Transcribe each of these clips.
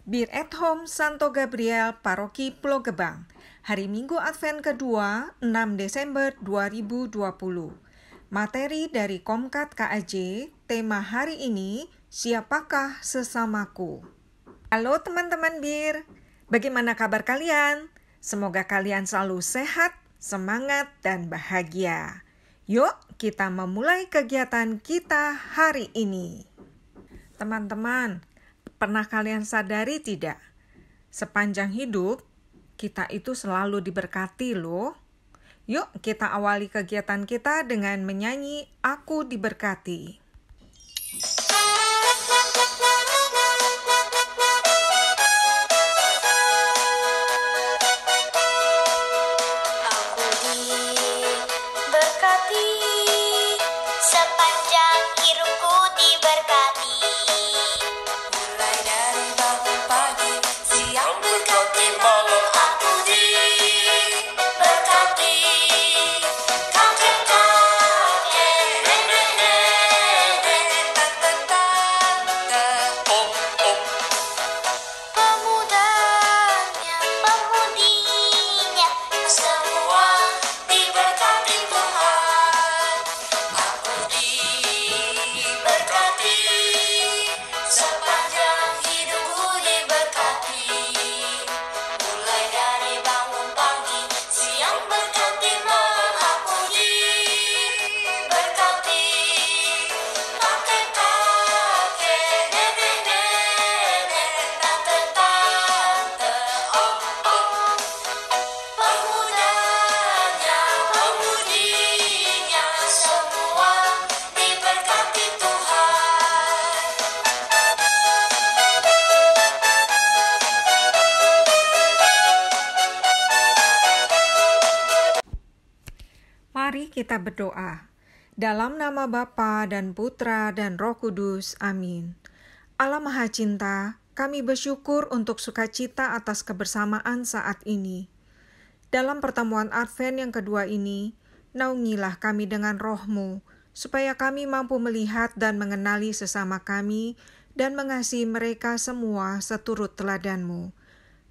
Bir at Home Santo Gabriel Paroki Pulau Gebang. Hari Minggu Advent kedua, 6 Desember 2020. Materi dari Komkat KAJ, tema hari ini, siapakah sesamaku? Halo teman-teman Bir, bagaimana kabar kalian? Semoga kalian selalu sehat, semangat, dan bahagia. Yuk, kita memulai kegiatan kita hari ini. Teman-teman, pernah kalian sadari tidak? Sepanjang hidup, kita itu selalu diberkati loh. Yuk kita awali kegiatan kita dengan menyanyi Aku Diberkati. Aku diberkati, sepanjang hidupku diberkati. Mulai dari bangun pagi, siang berganti malam, aku diberkati. Kakek-kakek, nenek-nenek, tante-tante, om-om, pemudanya, pemudinya, semua diberkati Tuhan. Aku diberkati, sepanjang hidupku diberkati. Mulai dari bangun pagi, siang berganti malam, aku diberkati. Kakek-kakek, nenek-nenek, tante-tante, om-om, pemudanya, pemudinya, semua diberkati Tuhan. Mari kita berdoa. Dalam nama Bapa dan Putra dan Roh Kudus. Amin. Allah Maha Cinta, kami bersyukur untuk sukacita atas kebersamaan saat ini. Dalam pertemuan Advent yang kedua ini, naungilah kami dengan roh-Mu, supaya kami mampu melihat dan mengenali sesama kami dan mengasihi mereka semua seturut teladan-Mu.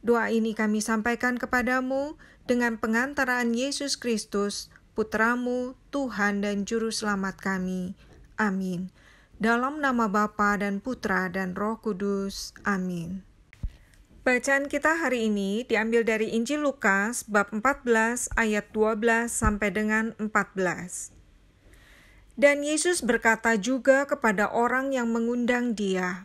Doa ini kami sampaikan kepadamu dengan pengantaraan Yesus Kristus, Putra-Mu, Tuhan dan Juru Selamat kami. Amin. Dalam nama Bapa dan Putra dan Roh Kudus. Amin. Bacaan kita hari ini diambil dari Injil Lukas bab 14 ayat 12 sampai dengan 14. Dan Yesus berkata juga kepada orang yang mengundang Dia,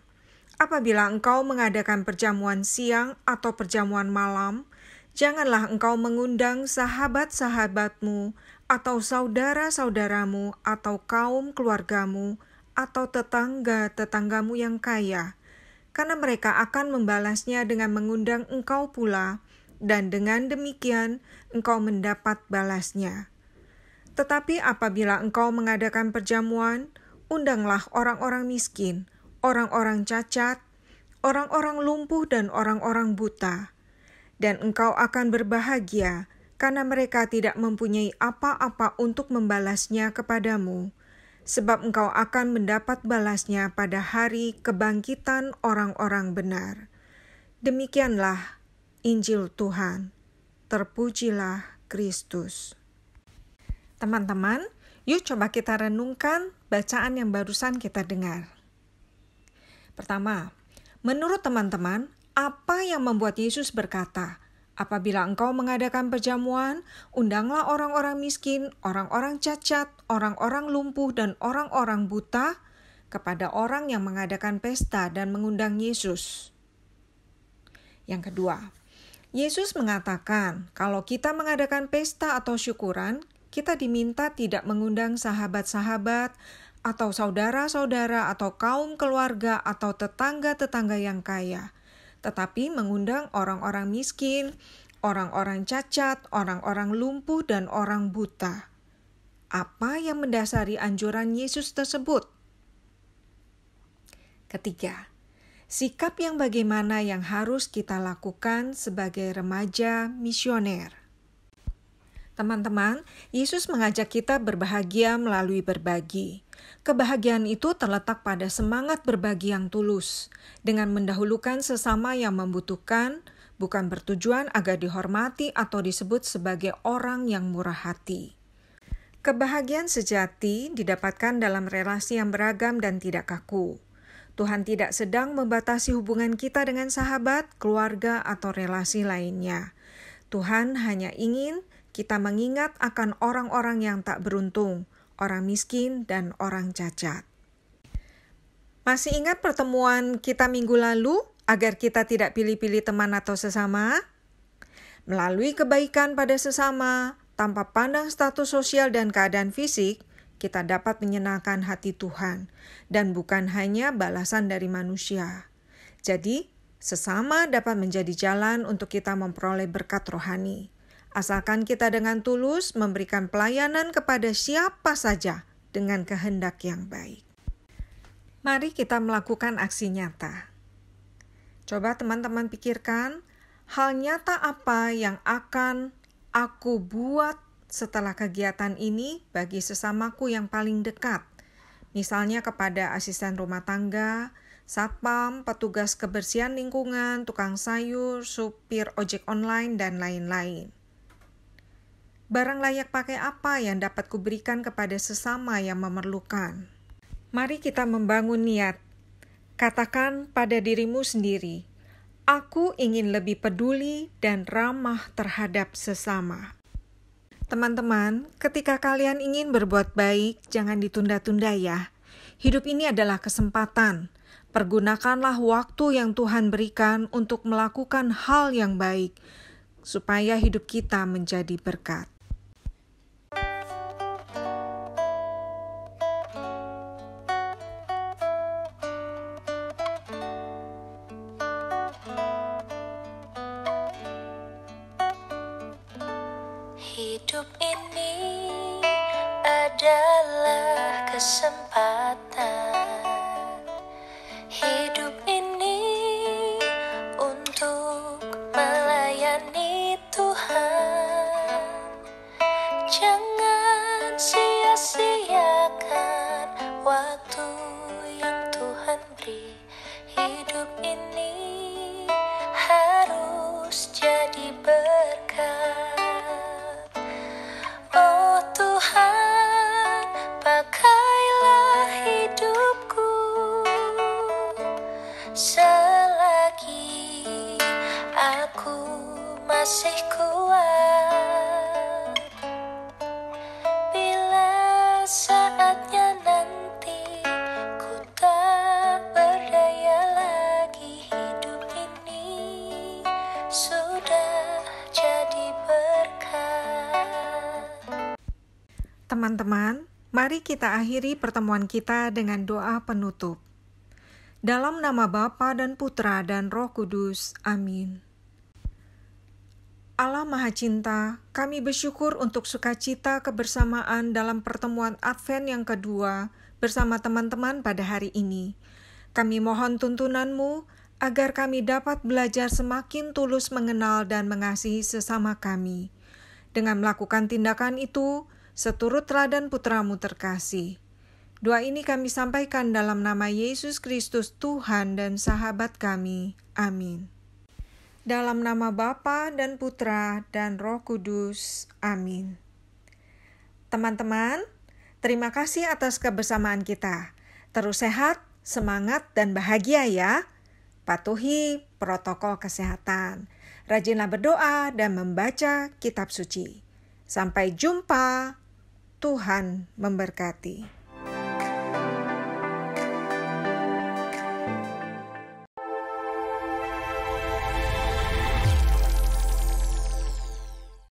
apabila engkau mengadakan perjamuan siang atau perjamuan malam, janganlah engkau mengundang sahabat-sahabatmu atau saudara-saudaramu atau kaum keluargamu atau tetangga-tetanggamu yang kaya, karena mereka akan membalasnya dengan mengundang engkau pula, dan dengan demikian engkau mendapat balasnya. Tetapi apabila engkau mengadakan perjamuan, undanglah orang-orang miskin, orang-orang cacat, orang-orang lumpuh dan orang-orang buta, dan engkau akan berbahagia, karena mereka tidak mempunyai apa-apa untuk membalasnya kepadamu, sebab engkau akan mendapat balasnya pada hari kebangkitan orang-orang benar. Demikianlah Injil Tuhan. Terpujilah Kristus. Teman-teman, yuk coba kita renungkan bacaan yang barusan kita dengar. Pertama, menurut teman-teman, apa yang membuat Yesus berkata, apabila engkau mengadakan perjamuan, undanglah orang-orang miskin, orang-orang cacat, orang-orang lumpuh, dan orang-orang buta kepada orang yang mengadakan pesta dan mengundang Yesus. Yang kedua, Yesus mengatakan kalau kita mengadakan pesta atau syukuran, kita diminta tidak mengundang sahabat-sahabat, atau saudara-saudara, atau kaum keluarga, atau tetangga-tetangga yang kaya, tetapi mengundang orang-orang miskin, orang-orang cacat, orang-orang lumpuh, dan orang buta. Apa yang mendasari anjuran Yesus tersebut? Ketiga, sikap yang bagaimana yang harus kita lakukan sebagai remaja misioner. Teman-teman, Yesus mengajak kita berbahagia melalui berbagi. Kebahagiaan itu terletak pada semangat berbagi yang tulus, dengan mendahulukan sesama yang membutuhkan, bukan bertujuan agar dihormati atau disebut sebagai orang yang murah hati. Kebahagiaan sejati didapatkan dalam relasi yang beragam dan tidak kaku. Tuhan tidak sedang membatasi hubungan kita dengan sahabat, keluarga, atau relasi lainnya. Tuhan hanya ingin kita mengingat akan orang-orang yang tak beruntung, orang miskin, dan orang cacat. Masih ingat pertemuan kita minggu lalu agar kita tidak pilih-pilih teman atau sesama? Melalui kebaikan pada sesama, tanpa pandang status sosial dan keadaan fisik, kita dapat menyenangkan hati Tuhan, dan bukan hanya balasan dari manusia. Jadi, sesama dapat menjadi jalan untuk kita memperoleh berkat rohani. Asalkan kita dengan tulus memberikan pelayanan kepada siapa saja dengan kehendak yang baik. Mari kita melakukan aksi nyata. Coba teman-teman pikirkan, hal nyata apa yang akan aku buat setelah kegiatan ini bagi sesamaku yang paling dekat. Misalnya kepada asisten rumah tangga, satpam, petugas kebersihan lingkungan, tukang sayur, supir ojek online, dan lain-lain. Barang layak pakai apa yang dapat kuberikan kepada sesama yang memerlukan? Mari kita membangun niat. Katakan pada dirimu sendiri, aku ingin lebih peduli dan ramah terhadap sesama. Teman-teman, ketika kalian ingin berbuat baik, jangan ditunda-tunda ya. Hidup ini adalah kesempatan. Pergunakanlah waktu yang Tuhan berikan untuk melakukan hal yang baik, supaya hidup kita menjadi berkat. Hidup ini adalah kesempatan. Hidup ini untuk melayani Tuhan. Jangan sia-siakan waktu yang Tuhan beri. Hidup ini harus jadi berkat. Oh Tuhan, pakailah hidupku selagi aku masih kuat. Bila saatnya nanti ku tak berdaya lagi, hidup ini sudah jadi berkat. Teman-teman, mari kita akhiri pertemuan kita dengan doa penutup. Dalam nama Bapa dan Putra dan Roh Kudus. Amin. Allah Maha Cinta, kami bersyukur untuk sukacita kebersamaan dalam pertemuan Advent yang kedua bersama teman-teman pada hari ini. Kami mohon tuntunan-Mu agar kami dapat belajar semakin tulus mengenal dan mengasihi sesama kami. Dengan melakukan tindakan itu, seturut teladan Putra-Mu terkasih. Doa ini kami sampaikan dalam nama Yesus Kristus Tuhan dan sahabat kami. Amin. Dalam nama Bapa dan Putra dan Roh Kudus. Amin. Teman-teman, terima kasih atas kebersamaan kita. Terus sehat, semangat, dan bahagia ya. Patuhi protokol kesehatan. Rajinlah berdoa dan membaca kitab suci. Sampai jumpa. Tuhan memberkati.